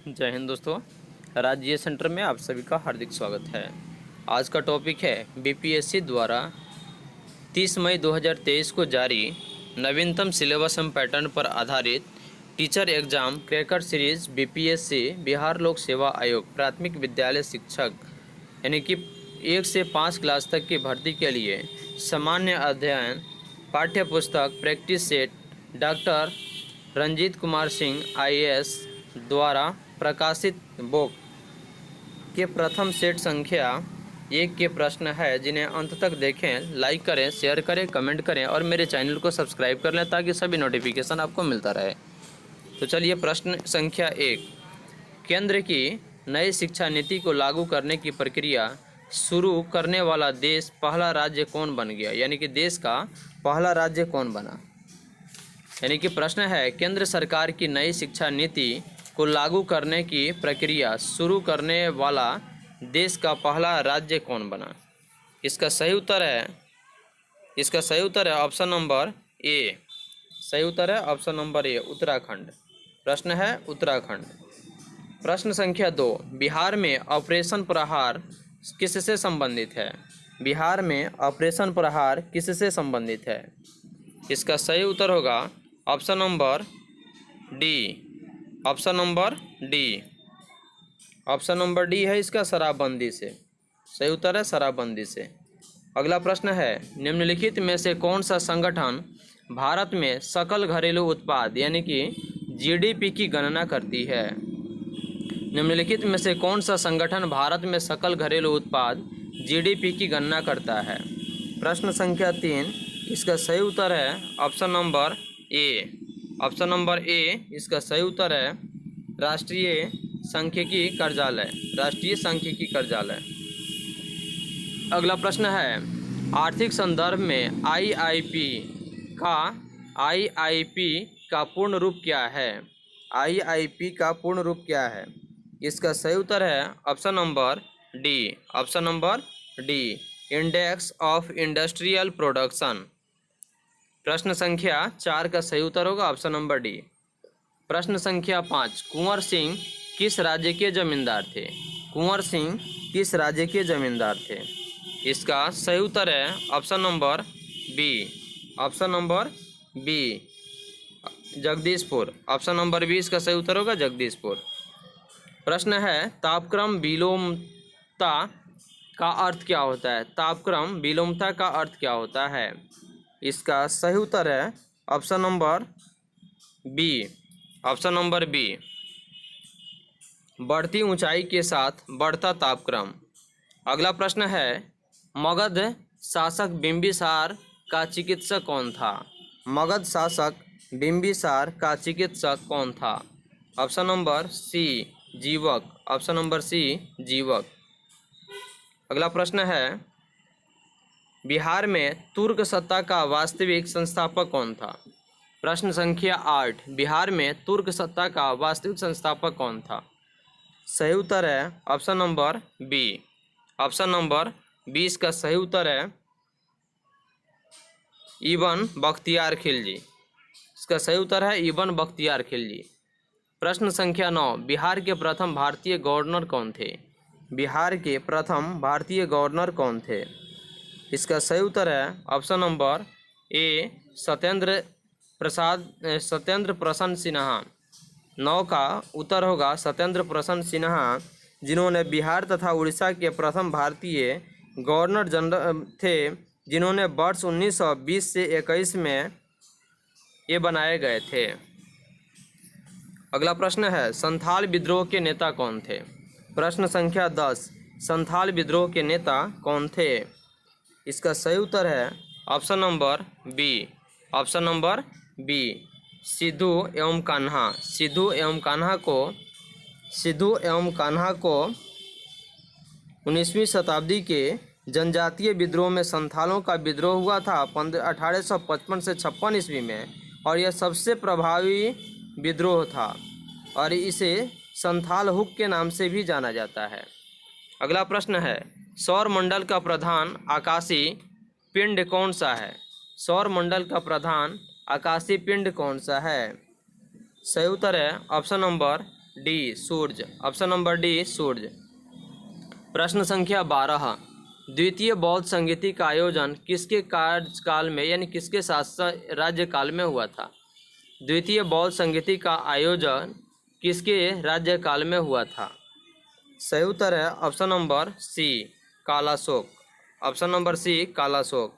जय हिंद दोस्तों। राज्य सेंटर में आप सभी का हार्दिक स्वागत है। आज का टॉपिक है बीपीएससी द्वारा 30 मई 2023 को जारी नवीनतम सिलेबस एवं पैटर्न पर आधारित teacher exam cracker series BPSC Bihar लोक सेवा आयोग प्राथमिक विद्यालय शिक्षक यानी कि 1 से 5 क्लास तक की भर्ती के लिए सामान्य अध्ययन पाठ्य पुस्तक practice set doctor Ranjit Kumar Singh IAS द्वारा प्रकाशित बुक के प्रथम सेट संख्या 1 के प्रश्न है, जिन्हें अंत तक देखें, लाइक करें, शेयर करें, कमेंट करें और मेरे चैनल को सब्सक्राइब कर लें ताकि सभी नोटिफिकेशन आपको मिलता रहे। तो चलिए प्रश्न संख्या 1। केंद्र की नई शिक्षा नीति को लागू करने की प्रक्रिया शुरू करने वाला देश पहला राज्य कौन बन गया, यानी कि देश का पहला राज्य कौन बना। यानी कि प्रश्न है, केंद्र सरकार की नई शिक्षा नीति को लागू करने की प्रक्रिया शुरू करने वाला देश का पहला राज्य कौन बना। इसका सही उत्तर है ऑप्शन नंबर ए। सही उत्तर है ऑप्शन नंबर ए, उत्तराखंड। प्रश्न है उत्तराखंड। प्रश्न संख्या 2। बिहार में ऑपरेशन प्रहार किससे संबंधित है। बिहार में ऑपरेशन प्रहार किससे संबंधित है। इसका सही उत्तर होगा option number D. Option number D. Option number D है इसका, शराबबंदी से। सही उत्तर है शराबबंदी से। अगला प्रश्न है, निम्नलिखित में से कौन सा संगठन भारत में सकल घरेलू उत्पाद यानी कि जीडीपी की गणना करती है। निम्नलिखित में से कौन सा संगठन भारत में सकल घरेलू उत्पाद जीडीपी की गणना करता है। प्रश्न संख्या 3। इसका सही उत्तर है option number A. Option number ए इसका सही उत्तर है राष्ट्रीय सांख्यिकी कार्यालय। राष्ट्रीय सांख्यिकी कार्यालय। अगला प्रश्न है, आर्थिक संदर्भ में आईआईपी का पूर्ण रूप क्या है। आईआईपी का पूर्ण रूप क्या है। इसका सही उत्तर है option number D. Option number D, index of industrial production. प्रश्न संख्या 4 का सही उत्तर होगा ऑप्शन नंबर डी। प्रश्न संख्या 5। कुंवर सिंह किस राज्य के जमींदार थे। कुंवर सिंह किस राज्य के जमींदार थे। इसका सही उत्तर है option number B. Option number B, Jagdishpur. Option number B इसका सही उत्तर होगा जगदीशपुर। प्रश्न है, तापक्रम विलोमता का अर्थ क्या होता है। तापक्रम विलोमता का अर्थ क्या होता है। इसका सही उत्तर है option number B. Option number B, बढ़ती ऊंचाई के साथ बढ़ता तापक्रम। अगला प्रश्न है, मगध शासक बिंबिसार का चिकित्सक कौन था। मगध शासक बिंबिसार का चिकित्सक कौन था। ऑप्शन नंबर सी, जीवक। ऑप्शन नंबर सी, जीवक। अगला प्रश्न है, बिहार में तुर्क सत्ता का वास्तविक संस्थापक कौन था। प्रश्न संख्या 8। बिहार में तुर्क सत्ता का वास्तविक संस्थापक कौन था। सही उत्तर है option number B. Option number 20 का सही उत्तर है इब्न बख्तियार खिलजी। इसका सही उत्तर है इब्न बख्तियार खिलजी। प्रश्न संख्या 9। बिहार के प्रथम भारतीय गवर्नर कौन थे। बिहार के प्रथम भारतीय गवर्नर कौन थे। इसका सही उत्तर है ऑप्शन नंबर ए, सत्येंद्र प्रसन्न सिन्हा। 9 का उत्तर होगा सत्येंद्र प्रसन्न सिन्हा, जिन्होंने बिहार तथा उड़ीसा के प्रथम भारतीय गवर्नर जनरल थे, जिन्होंने वर्ष 1920 से 21 में ये बनाए गए थे। अगला प्रश्न है, संथाल विद्रोह के नेता कौन थे। प्रश्न संख्या 10। संथाल विद्रोह के नेता कौन थे। इसका सही उत्तर है option number B. Option number B, Siddhu एवं कान्हा। सिद्धू एवं कान्हा को 19वीं शताब्दी के जनजातीय विद्रोह में संथालों का विद्रोह हुआ था 1855 से 56 ईस्वी में, और यह सबसे प्रभावी विद्रोह था और इसे संथाल हुक के नाम से भी जाना जाता है। अगला प्रश्न है, सौर मंडल का प्रधान आकाशीय पिंड कौन सा है। सौर मंडल का प्रधान आकाशीय पिंड कौन सा है। सही उत्तर है ऑप्शन नंबर डी सूर्य। ऑप्शन नंबर डी सूर्य। प्रश्न संख्या 12, द्वितीय बौद्ध संगीति का आयोजन किसके कार्यकाल में यानी किसके शासन राज्यकाल में हुआ था? द्वितीय बौद्ध संगीति का आयोजन किसके राज्यकाल में हुआ था? सही उत्तर है option number C Kalashoka. Option number C Kalashoka.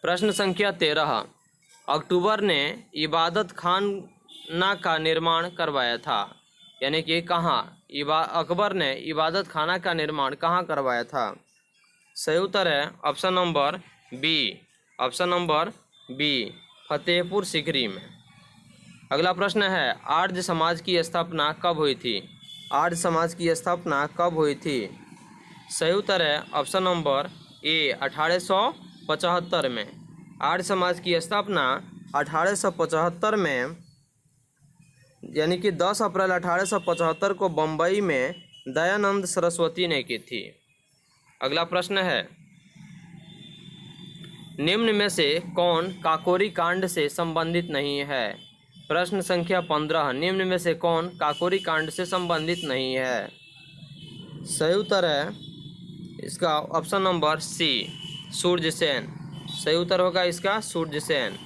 प्रश्न संख्या 13, अक्टूबर ने इबादत खाना का निर्माण करवाया था, यानी कि कहाँ अकबर ने इबादत खाना का निर्माण कहाँ करवाया था? सही उत्तर है option number B. Option number B Fatehpur Sikri में। अगला प्रश्न है, आर्य समाज की स्थापना कब हुई थी? आर्य समाज की स्थापना कब हुई थी? सही उत्तर है ऑप्शन नंबर ए 1875 में। आर्य समाज की स्थापना 1875 में यानी कि 10 अप्रैल 1875 को बम्बई में दयानंद सरस्वती ने की थी। अगला प्रश्न है, निम्न में से कौन काकोरी कांड से संबंधित नहीं है? प्रश्न संख्या 15, निम्न में से कौन काकोरी कांड से संबंधित नहीं है? सही उत्तर है इसका ऑप्शन नंबर सी सूर्यसेन। सही उत्तर होगा इसका सूर्यसेन।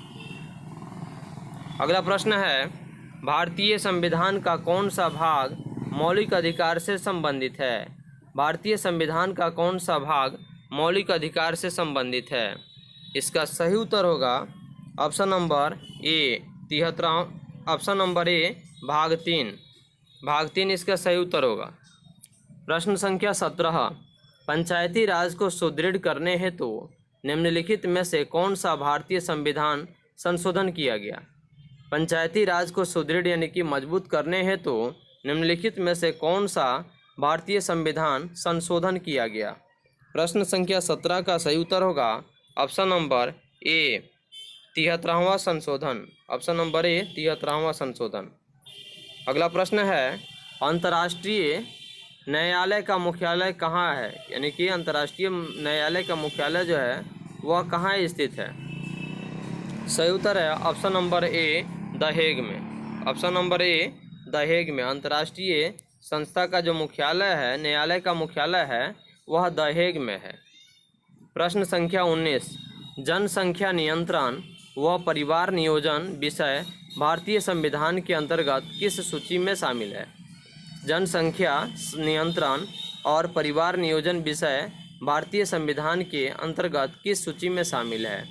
अगला प्रश्न है, भारतीय संविधान का कौन सा भाग मौलिक अधिकार से संबंधित है? भारतीय संविधान का कौन सा भाग मौलिक अधिकार से संबंधित है? इसका सही उत्तर होगा ऑप्शन नंबर ए 73। ऑप्शन नंबर ए भाग 3। भाग 3 इसका सही उत्तर होगा। प्रश्न संख्या 17, पंचायती राज को सुदृढ़ करने हेतु निम्नलिखित में से कौन सा भारतीय संविधान संशोधन किया गया? पंचायती राज को सुदृढ़ यानी कि मजबूत करने हेतु निम्नलिखित में से कौन सा भारतीय संविधान संशोधन किया गया? प्रश्न संख्या 17 का सही उत्तर होगा ऑप्शन नंबर ए 73वां संशोधन। ऑप्शन नंबर ए 73वां संशोधन। अगला प्रश्न है, अंतर्राष्ट्रीय न्यायालय का मुख्यालय कहाँ है? यानी कि अंतर्राष्ट्रीय न्यायालय का मुख्यालय जो है वह कहाँ स्थित है? सही उत्तर है option number A the Hague में। Option number A the Hague में अंतर्राष्ट्रीय संस्था का जो मुख्यालय है, न्यायालय का मुख्यालय है, वह द हेग में है। प्रश्न संख्या 19, जनसंख्या नियंत्रण व परिवार नियोजन विषय भारतीय संविधान के अंतर्गत किस सूची में शामिल है? जनसंख्या नियंत्रण और परिवार नियोजन विषय भारतीय संविधान के अंतर्गत किस सूची में शामिल है?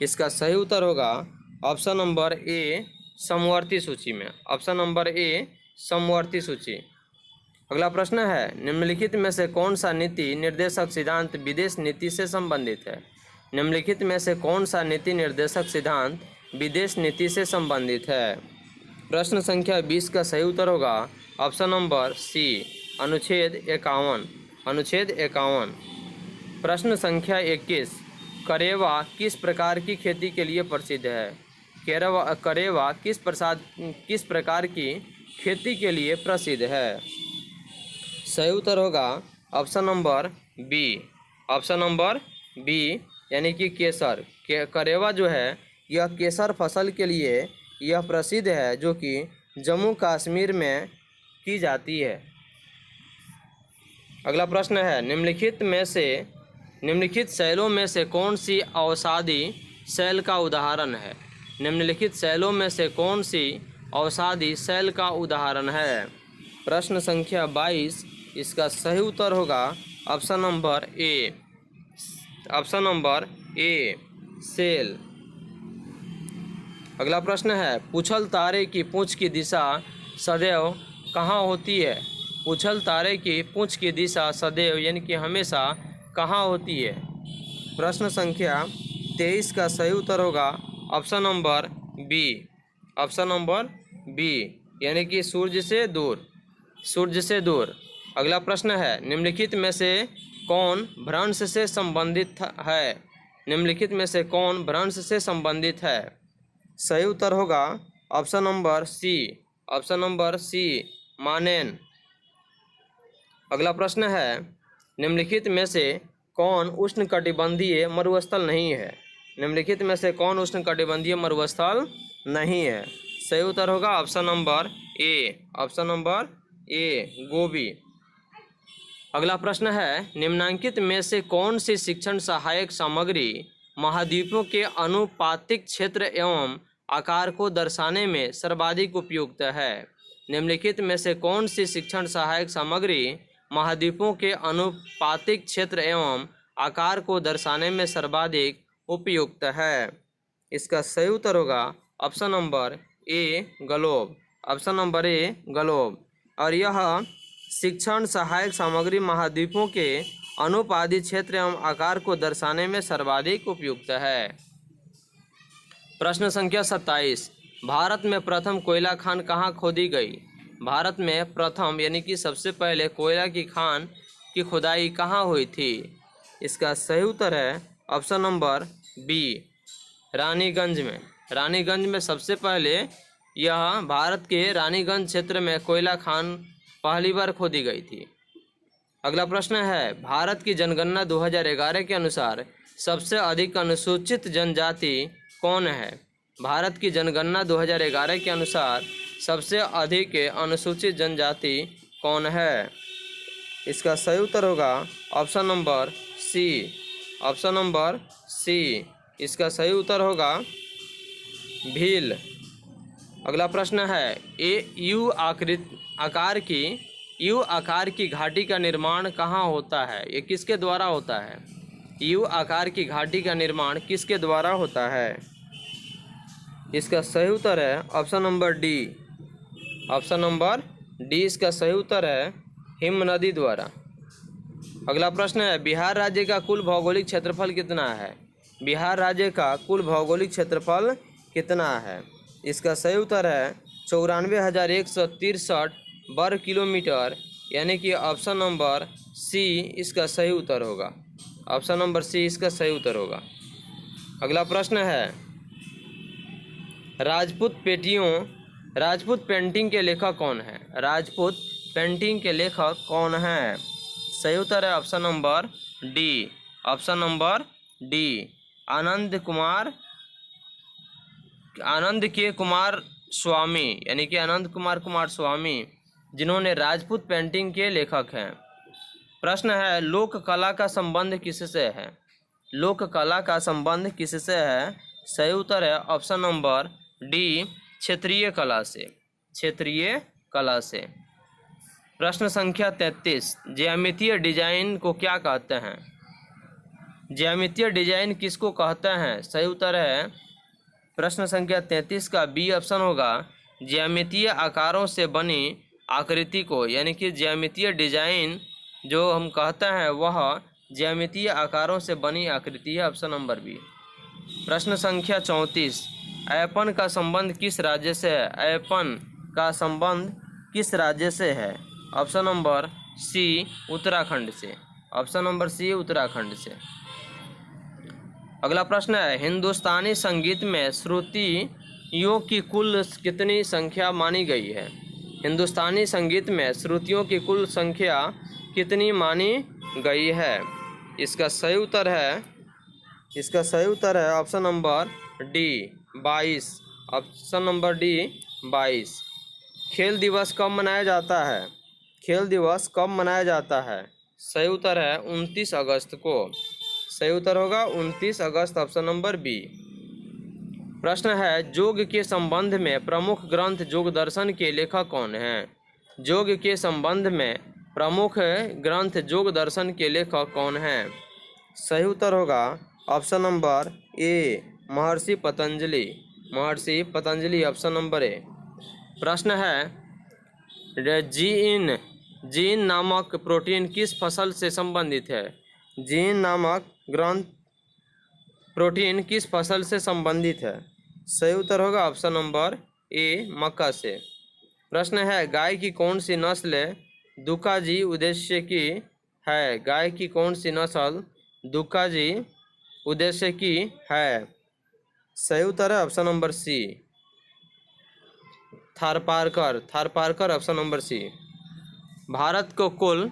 इसका सही उत्तर होगा ऑप्शन नंबर ए समवर्ती सूची में। ऑप्शन नंबर ए समवर्ती सूची। अगला प्रश्न है, निम्नलिखित में से कौन सा नीति निर्देशक सिद्धांत विदेश नीति से संबंधित है? निम्नलिखित में से कौन सा नीति निर्देशक सिद्धांत विदेश नीति से संबंधित है? प्रश्न संख्या 20 का सही उत्तर होगा ऑप्शन नंबर सी अनुच्छेद 51। अनुच्छेद 51। प्रश्न संख्या 21, करेवा किस प्रकार की खेती के लिए प्रसिद्ध है? करेवा किस प्रकार की खेती के लिए प्रसिद्ध है? सही उत्तर होगा option number B. Option number B यानी कि केसर। करेवा जो है यह केसर फसल के लिए यह प्रसिद्ध है, जो कि जम्मू कश्मीर में की जाती है। अगला प्रश्न है, निम्नलिखित शैलों में से कौन सी अवसादी शैल का उदाहरण है? निम्नलिखित शैलों में से कौन सी अवसादी शैल का उदाहरण है? प्रश्न संख्या 22 इसका सही उत्तर होगा option number A. Option number A cell. अगला प्रश्न है, पूछल तारे की पूंछ की दिशा सदैव कहाँ होती है? पूछल तारे की पूंछ की दिशा सदैव यानी कि हमेशा कहाँ होती है? प्रश्न संख्या 23 का सही उत्तर होगा option number B. Option number B यानी कि सूर्य से दूर। सूर्य से दूर। अगला प्रश्न है, निम्नलिखित में से कौन भ्रंश से संबंधित है? निम्नलिखित में से कौन भ्रंश से संबंधित है? सही उत्तर होगा option number C. Option number C मानेन। अगला प्रश्न है, निम्नलिखित में से कौन उष्णकटिबंधीय मरुस्थल नहीं है? निम्नलिखित में से कौन उष्णकटिबंधीय मरुस्थल नहीं है? सही उत्तर होगा option number A, option number ए गोभी। अगला प्रश्न है, निम्नलिखित में से कौन सी शिक्षण सहायक सामग्री महाद्वीपों के अनुपातिक क्षेत्र एवं आकार को दर्शाने में सर्वाधिक उपयुक्त है? निम्नलिखित में से कौन सी शिक्षण सहायक सामग्री महाद्वीपों के अनुपातिक क्षेत्र एवं आकार को दर्शाने में सर्वाधिक उपयुक्त है? इसका सही उत्तर होगा ऑप्शन नंबर ए ग्लोब, ऑप्शन नंबर ए ग्लोब। और यह शिक्षण सहायक सामग्री महाद्वीपों के अनुपातिक क्षेत्र एवं आकार को दर्शाने में सर्वाधिक उपयुक्त है। प्रश्न संख्या 27, भारत में प्रथम कोयला खान कहाँ खोदी गई? भारत में प्रथम यानी कि सबसे पहले कोयला की खान की खुदाई कहाँ हुई थी? इसका सही उत्तर है ऑप्शन नंबर बी रानीगंज में। रानीगंज में सबसे पहले यह भारत के रानीगंज क्षेत्र में कोयला खान पहली बार खोदी गई थी। अगला प्रश्न है, भारत की जनगणना 2011 के अनुसार सबसे अधिक अनुसूचित जनजाति कौन है? भारत की जनगणना 2011 के अनुसार सबसे अधिक अनुसूचित जनजाति कौन है? इसका सही उत्तर होगा option number C, option number C. इसका सही उत्तर होगा भील। अगला प्रश्न है, यू आकार की घाटी का निर्माण कहाँ होता है? ये किसके द्वारा होता है? यू आकार की घाटी का निर्माण किसके द्वारा होता है? इसका सही उत्तर है option number D, option number D. इसका सही उत्तर है हिम नदी द्वारा। अगला प्रश्न है, बिहार राज्य का कुल भौगोलिक क्षेत्रफल कितना है? बिहार राज्य का कुल भौगोलिक क्षेत्रफल कितना है? इसका सही उत्तर है 94,163 वर्ग किलोमीटर, यानी कि ऑप्शन नंबर सी इसका सही उत्तर होगा, ऑप्शन नंबर सी इसका सही उत्तर होगा। अगला प्रश्न है, राजपूत पेंटिंग के लेखक कौन है? राजपूत पेंटिंग के लेखक कौन है? सही उत्तर है option number D, option number D Anand K Kumar स्वामी, यानी कि आनंद कुमार स्वामी, जिन्होंने राजपूत पेंटिंग के लेखक हैं। प्रश्न है, लोक कला का संबंध किससे है? लोक कला का संबंध किससे है? सही उत्तर है ऑप्शन नंबर डी क्षेत्रीय कला से, क्षेत्रीय कला से। प्रश्न संख्या 33, ज्यामितीय डिजाइन को क्या कहते हैं? ज्यामितीय डिजाइन किसको कहते हैं? सही उत्तर है प्रश्न संख्या 33 का बी ऑप्शन होगा, ज्यामितीय आकारों से बनी आकृति को, यानी कि ज्यामितीय डिजाइन जो हम कहते हैं वह ज्यामितीय आकारों से बनी आकृति है, ऑप्शन नंबर बी। प्रश्न संख्या 34, ऐपन का संबंध किस राज्य से है? ऐपन का संबंध किस राज्य से है? ऑप्शन नंबर सी उत्तराखंड से, ऑप्शन नंबर सी उत्तराखंड से। अगला प्रश्न है, हिंदुस्तानी संगीत में श्रुतियों की कुल कितनी संख्या मानी गई है? हिंदुस्तानी संगीत में श्रुतियों की कुल संख्या कितनी मानी गई है? इसका सही उत्तर है option number D 22, option number D 22। खेल दिवस कब मनाया जाता है? खेल दिवस कब मनाया जाता है? सही उत्तर है 29 अगस्त को, सही उत्तर होगा 29 अगस्त, ऑप्शन नंबर बी। प्रश्न है, योग के संबंध में प्रमुख ग्रंथ योग दर्शन के लेखक कौन हैं? योग के संबंध में प्रमुख ग्रंथ योग दर्शन के लेखक कौन हैं? सही उत्तर होगा ऑप्शन नंबर ए महर्षि पतंजलि, महर्षि पतंजलि, ऑप्शन नंबर ए। प्रश्न है, जीन नामक प्रोटीन किस फसल से संबंधित है? जीन नामक ग्रंथ प्रोटीन किस फसल से संबंधित है? सही उत्तर होगा ऑप्शन नंबर ए मक्का से। प्रश्न है, गाय की कौन सी नस्ल दुकाजी उद्देश्य की है? गाय की कौन सी नस्ल दुकाजी उद्देश्य की है? सही उत्तर है option number C Tharparkar, option number C. Bharat को कुल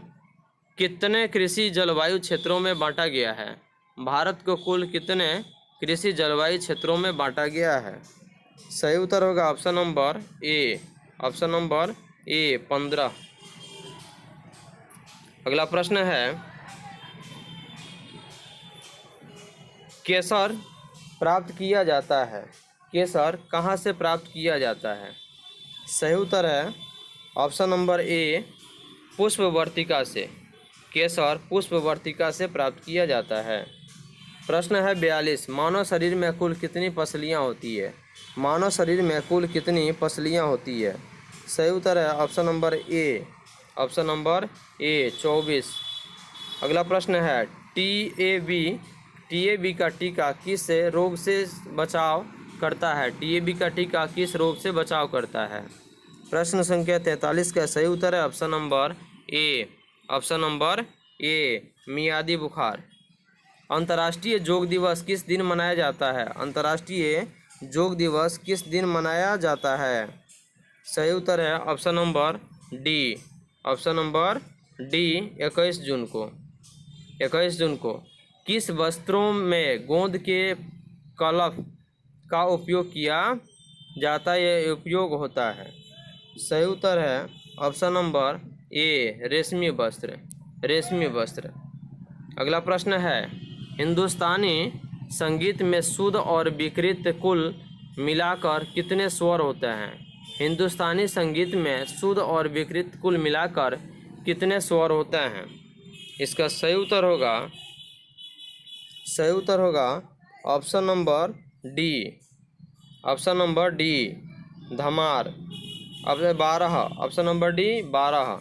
कितने कृषि जलवायु क्षेत्रों में बांटा गया है? भारत को कुल कितने कृषि जलवायु क्षेत्रों में बांटा गया है? सही उत्तर होगा option number A option number ए 15। अगला प्रश्न है, केसर प्राप्त किया जाता है, केसर कहाँ से प्राप्त किया जाता है? सही उत्तर है ऑप्शन नंबर ए पुष्पवर्तिका से। केसर पुष्पवर्तिका से प्राप्त किया जाता है। प्रश्न है 42, मानव शरीर में कुल कितनी पसलियाँ होती है? मानव शरीर में कुल कितनी पसलियाँ होती है? सही उत्तर है option number A, option number ए 24। अगला प्रश्न है, टीएबी का टीका किस रोग से बचाव करता है? टीएबी का टीका किस रोग से बचाव करता है? प्रश्न संख्या 43 का सही उत्तर है option number A, option number ए मियादी बुखार। अंतर्राष्ट्रीय योग दिवस किस दिन मनाया जाता है? अंतर्राष्ट्रीय योग दिवस किस दिन मनाया जाता है? सही उत्तर है option number D, option number D 21 जून को। 21 जून को। किस वस्त्रों में गोंद के कलफ का उपयोग किया जाता है या उपयोग होता है? सही उत्तर है ऑप्शन नंबर ए रेशमी वस्त्र, रेशमी वस्त्र। अगला प्रश्न है, हिंदुस्तानी संगीत में शुद्ध और विकृत कुल मिलाकर कितने स्वर होते हैं? हिंदुस्तानी संगीत में शुद्ध और विकृत कुल मिलाकर कितने स्वर होते हैं? इसका सही उत्तर होगा option number D, option number D dhamar. अब 12, ऑप्शन नंबर डी 12।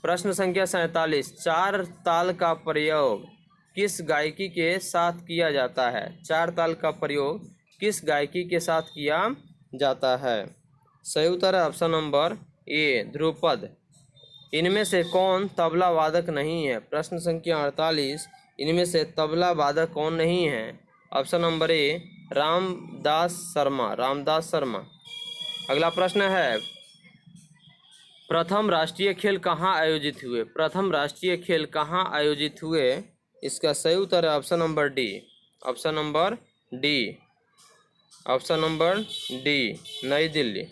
प्रश्न संख्या 47, चार ताल का प्रयोग किस गायकी के साथ किया जाता है? चार ताल का प्रयोग किस गायकी के साथ किया जाता है? सही उत्तर है ऑप्शन नंबर ए ध्रुपद। इनमें से कौन तबला वादक नहीं है? प्रश्न संख्या 48, इनमें से तबला वादक कौन नहीं है? ऑप्शन नंबर ए रामदास शर्मा, रामदास शर्मा। अगला प्रश्न है, प्रथम राष्ट्रीय खेल कहाँ आयोजित हुए? प्रथम राष्ट्रीय खेल कहाँ आयोजित हुए? इसका सही उत्तर है option number D, option number D, option number D नई दिल्ली।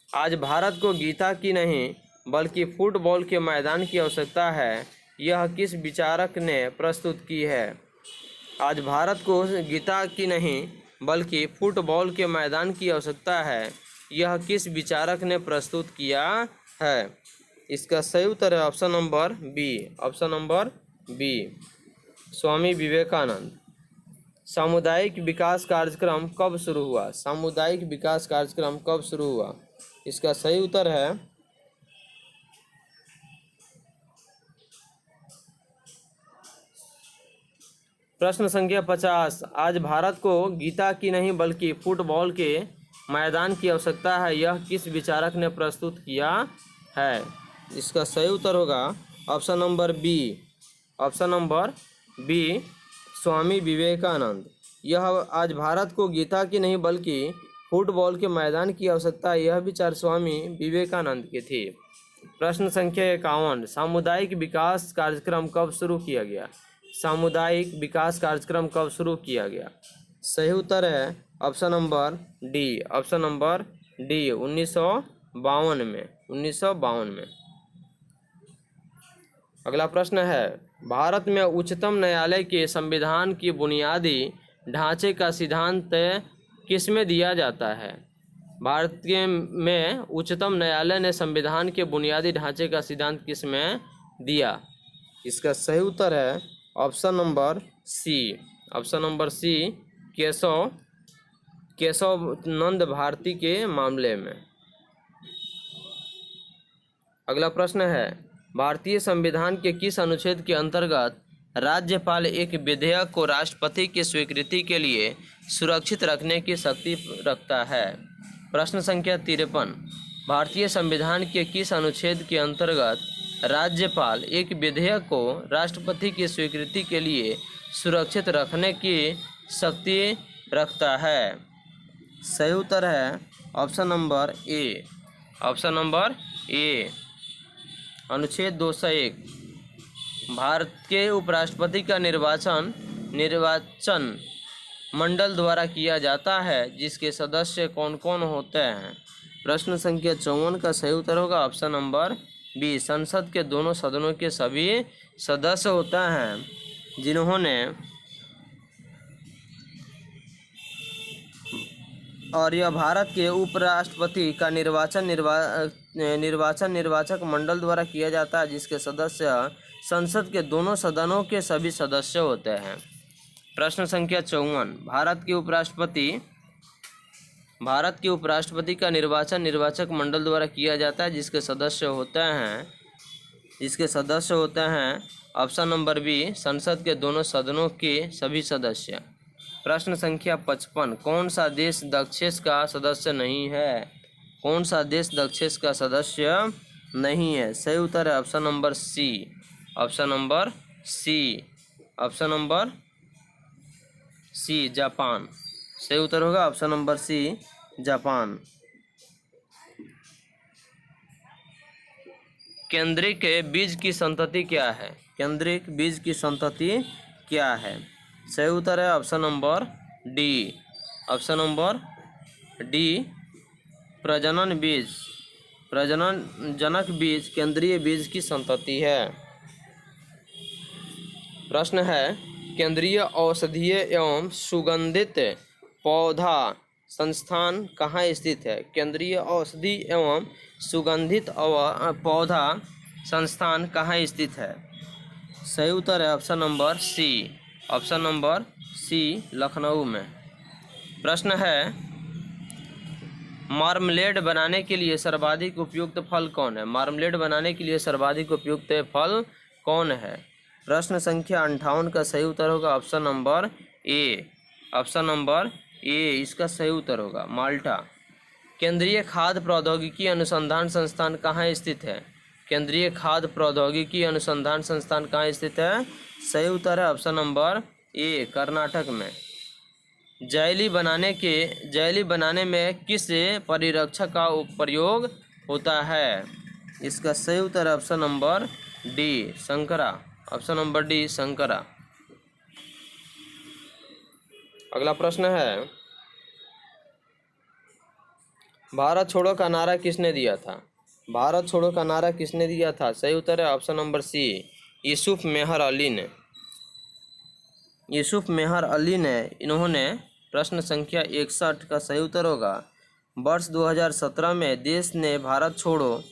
आज भारत को गीता की नहीं बल्कि फुटबॉल के मैदान की आवश्यकता है, यह किस विचारक ने प्रस्तुत की है? आज भारत को गीता की नहीं बल्कि फुटबॉल के मैदान की आवश्यकता है, यह किस विचारक ने प्रस्तुत किया है? इसका सही उत्तर है option number B, option number B Swami Vivekananda. सामुदायिक विकास कार्यक्रम कब शुरू हुआ? सामुदायिक विकास कार्यक्रम कब शुरू हुआ? इसका सही उत्तर है प्रश्न संख्या 50, आज भारत को गीता की नहीं बल्कि फुटबॉल के मैदान की आवश्यकता है, यह किस विचारक ने प्रस्तुत किया है? इसका सही उत्तर होगा option number B, option number B Swami Vivekananda. यह आज भारत को गीता की नहीं बल्कि फुटबॉल के मैदान की आवश्यकता है, यह विचार स्वामी विवेकानंद के थे। प्रश्न संख्या 51, सामुदायिक विकास कार्यक्रम कब शुरू किया गया? सामुदायिक विकास कार्यक्रम कब शुरू किया गया? सही उत्तर है option number D, option number D 1952 में, 1952 में। अगला प्रश्न है, भारत में उच्चतम न्यायालय के संविधान की बुनियादी ढांचे का सिद्धांत किसमें दिया जाता है? भारत के में उच्चतम न्यायालय ने संविधान के बुनियादी ढांचे का सिद्धांत किसमें दिया? इसका सही उत्तर है option number C, option number C Kesavananda Bharati के मामले में। अगला प्रश्न है, भारतीय संविधान के किस अनुच्छेद के अंतर्गत राज्यपाल एक विधेयक को राष्ट्रपति की स्वीकृति के लिए सुरक्षित रखने की शक्ति रखता है? प्रश्न संख्या 53, भारतीय संविधान के किस अनुच्छेद के अंतर्गत राज्यपाल एक विधेयक को राष्ट्रपति की स्वीकृति के लिए सुरक्षित रखने की शक्ति रखता है? सही उत्तर है option number A, option number ए अनुच्छेद 201। भारत के उपराष्ट्रपति का निर्वाचन मंडल द्वारा किया जाता है, जिसके सदस्य कौन कौन होते हैं? प्रश्न संख्या 54 का सही उत्तर होगा ऑप्शन नंबर बी, संसद के दोनों सदनों के सभी सदस्य होते हैं जिन्होंने, और यह भारत के उपराष्ट्रपति का निर्वाचन निर्वाचक मंडल द्वारा किया जाता है जिसके सदस्य संसद के दोनों सदनों के सभी सदस्य होते हैं। प्रश्न संख्या 54, भारत के उपराष्ट्रपति का निर्वाचन निर्वाचक मंडल द्वारा किया जाता है जिसके सदस्य होते हैं ऑप्शन नंबर बी, संसद के दोनों सदनों के सभी सदस्य। प्रश्न संख्या 55, कौन सा देश दक्षेस का सदस्य नहीं है? कौन सा देश दक्षेस का सदस्य नहीं है? सही उत्तर है option number C, option number C, Japan. सही उत्तर होगा ऑप्शन नंबर सी, जापान। केंद्रिक बीज की संतति क्या है? केंद्रिक बीज की संतति क्या है? सही उत्तर है option number D, option number D, प्रजनन बीज, प्रजनन जनक बीज केंद्रीय बीज की संतति है। प्रश्न है, केंद्रीय औषधीय एवं सुगंधित पौधा संस्थान कहाँ स्थित है? केंद्रीय औषधि एवं सुगंधित पौधा संस्थान कहाँ स्थित है? सही उत्तर है option number C, option number C, Lucknow में। प्रश्न है, मार्मलेड बनाने के लिए सर्वाधिक उपयुक्त फल कौन है? मार्मलेड बनाने के लिए सर्वाधिक उपयुक्त फल कौन है? प्रश्न संख्या 58 का सही उत्तर होगा option number A, option number ए, इसका सही उत्तर होगा माल्टा। केंद्रीय खाद्य प्रौद्योगिकी अनुसंधान संस्थान कहाँ स्थित है? केंद्रीय खाद्य प्रौद्योगिकी अनुसंधान संस्थान कहाँ स्थित है? सही उत्तर है ऑप्शन नंबर ए, कर्नाटक में। जैली बनाने में किस परिरक्षक का प्रयोग होता है? इसका सही उत्तर है ऑप्शन नंबर डी, संकरा, ऑप्शन नंबर डी, संकरा। अगला प्रश्न है, भारत छोड़ो का नारा किसने दिया था? भारत छोड़ो का नारा किसने दिया था? सही उत्तर है ऑप्शन नंबर सी, यूसुफ मेहर अली ने, यूसुफ मेहर अली ने इन्होंने। प्रश्न संख्या 61 का सही उत्तर होगा, वर्ष 2017 में देश ने भारत छोड़ो,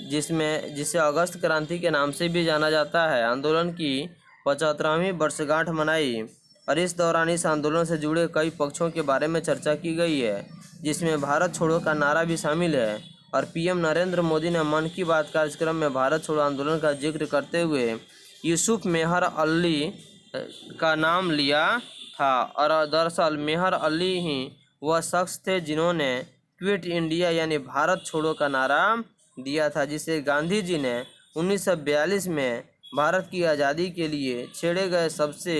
जिसे अगस्त क्रांति के नाम से भी जाना जाता है, आंदोलन की 75वीं वर्षगांठ मनाई और इस दौरान इस आंदोलन से जुड़े कई पक्षों के बारे में चर्चा की गई है जिसमें भारत छोड़ो का नारा भी शामिल है। और पीएम नरेंद्र मोदी ने मन की बात कार्यक्रम में भारत छोड़ो आंदोलन का जिक्र करते हुए यूसुफ मेहर अली का नाम लिया था और दरअसल मेहर अली ही वह शख्स थे जिन्होंने क्विट इंडिया यानी भारत छोड़ो का नारा दिया था, जिसे गांधी जी ने 1942 में भारत की आज़ादी के लिए छेड़े गए सबसे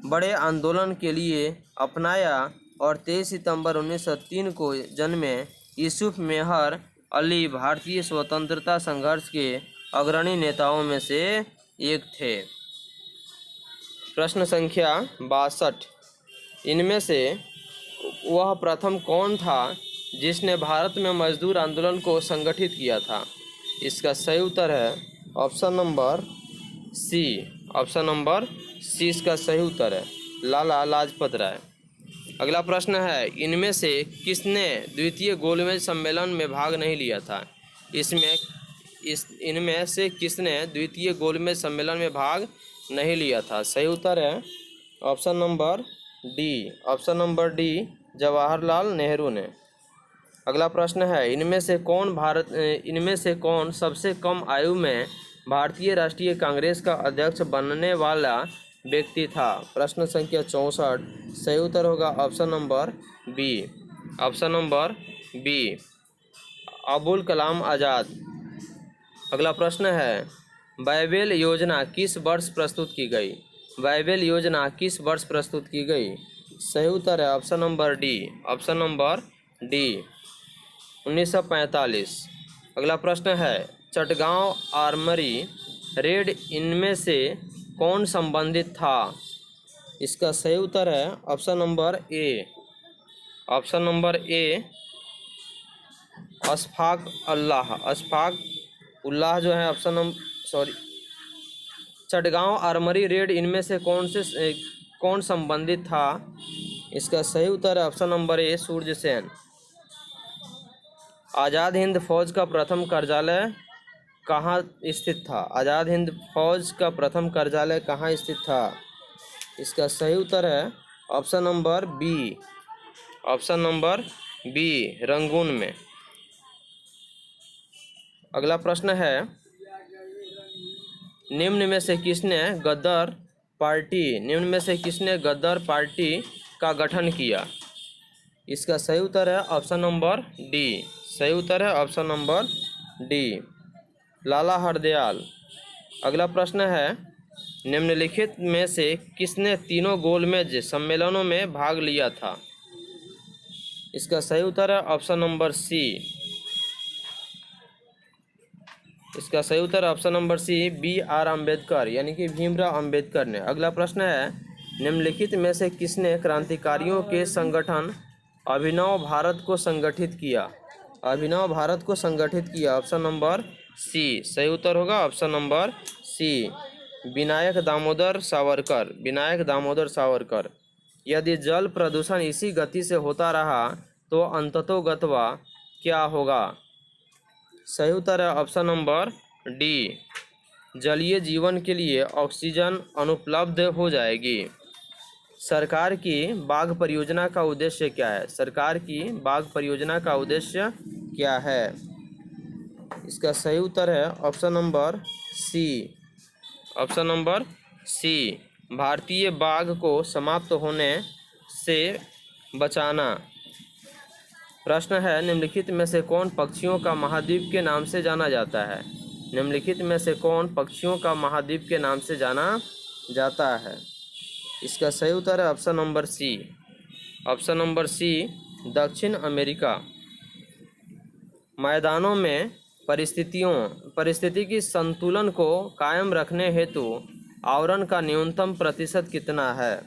बड़े आंदोलन के लिए अपनाया और 23 सितंबर 1903 को जन्मे यूसुफ मेहर अली भारतीय स्वतंत्रता संघर्ष के अग्रणी नेताओं में से एक थे। प्रश्न संख्या 62, इनमें से वह प्रथम कौन था जिसने भारत में मजदूर आंदोलन को संगठित किया था? इसका सही उत्तर है option number C, option number C, इसका सही उत्तर है लाला लाजपत राय। अगला प्रश्न है, इनमें से किसने द्वितीय गोलमेज सम्मेलन में भाग नहीं लिया था? इनमें से किसने द्वितीय गोलमेज सम्मेलन में भाग नहीं लिया था? सही उत्तर है option number D, option number D, Jawaharlal Nehru ने। अगला प्रश्न है, इनमें से कौन सबसे कम आयु में भारतीय राष्ट्रीय कांग्रेस का अध्यक्ष बनने वाला व्यक्ति था? प्रश्न संख्या 64, सही उत्तर होगा option number B, option number B, Abul Kalam Azad. अगला प्रश्न है, बाइबेल योजना किस वर्ष प्रस्तुत की गई? बाइबेल योजना किस वर्ष प्रस्तुत की गई? सही उत्तर है option number D, option number D, 1945। अगला प्रश्न है, चटगांव आर्मरी रेड इनमें से कौन संबंधित था? इसका सही उत्तर है option number A, option number A, Ashfaq Allah, Ashfaq Ullah जो है option number, sorry, Chittagong armoury raid, इनमें से कौन संबंधित था? इसका सही उत्तर है option number A, Surya Sen. Azad Hind Fauj का प्रथम कार्यालय कहाँ स्थित था? आज़ाद हिंद फौज का प्रथम कार्यालय कहाँ स्थित था? इसका सही उत्तर है option number B, option number B, Rangoon में। अगला प्रश्न है, निम्न में से किसने गद्दार पार्टी का गठन किया? इसका सही उत्तर है ऑप्शन नंबर डी, सही उत्तर है ऑप्शन नंबर डी, लाला हरदयाल। अगला प्रश्न है, निम्नलिखित में से किसने तीनों गोलमेज सम्मेलनों में भाग लिया था? इसका सही उत्तर है ऑप्शन नंबर सी, इसका सही उत्तर option number C, B R Ambedkar, यानी कि भीमराव अम्बेडकर ने। अगला प्रश्न है, निम्नलिखित में से किसने क्रांतिकारियों के संगठन अभिनव भारत को संगठित किया? अभिनव भारत को संगठित किया, ऑप्शन नंबर सी, सही उत्तर होगा option number C, Vinayak Damodar Savarkar, Vinayak Damodar Savarkar. यदि जल प्रदूषण इसी गति से होता रहा तो अंततोगत्वा क्या होगा? सही उत्तर है ऑप्शन नंबर डी, जलीय जीवन के लिए ऑक्सीजन अनुपलब्ध हो जाएगी। सरकार की बाघ परियोजना का उद्देश्य क्या है? सरकार की बाघ परियोजना का उद्देश्य क्या है? इसका सही उत्तर है option number C, option number C, भारतीय बाघ को समाप्त होने से बचाना। प्रश्न है, निम्नलिखित में से कौन पक्षियों का महाद्वीप के नाम से जाना जाता है? निम्नलिखित में से कौन पक्षियों का महाद्वीप के नाम से जाना जाता है? इसका सही उत्तर है option number C, option number C, दक्षिण अमेरिका। मैदानों में परिस्थितिकी संतुलन को कायम रखने हेतु आवरण का न्यूनतम प्रतिशत कितना है?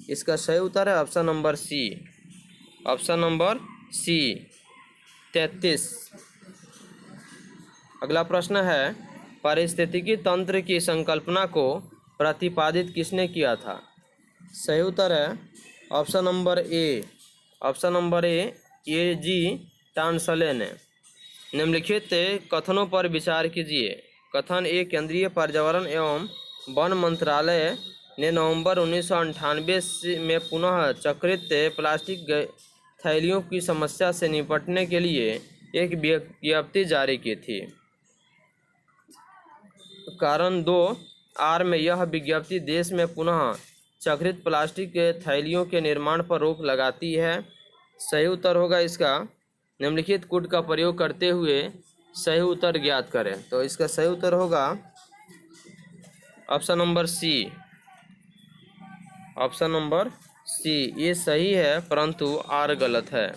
इसका सही उत्तर है option number C, option number C, 33। अगला प्रश्न है, पारिस्थितिकी तंत्र की संकल्पना को प्रतिपादित किसने किया था? सही उत्तर है option number A, option number A G Tansley ने। निम्नलिखित कथनों पर विचार कीजिए। कथन ए, केंद्रीय पर्यावरण एवं वन मंत्रालय ने नवंबर 1998 में पुनः चक्रित प्लास्टिक थैलियों की समस्या से निपटने के लिए एक विज्ञप्ति जारी की थी। कारण 2 में यह विज्ञप्ति देश में पुनः चक्रित प्लास्टिक के थैलियों के निर्माण पर रोक लगाती है। सही उत्तर होगा इसका, निम्नलिखित कोड का प्रयोग करते हुए सही उत्तर ज्ञात करें। तो इसका सही उत्तर होगा option number C, option number C, ये सही है परंतु आर गलत है।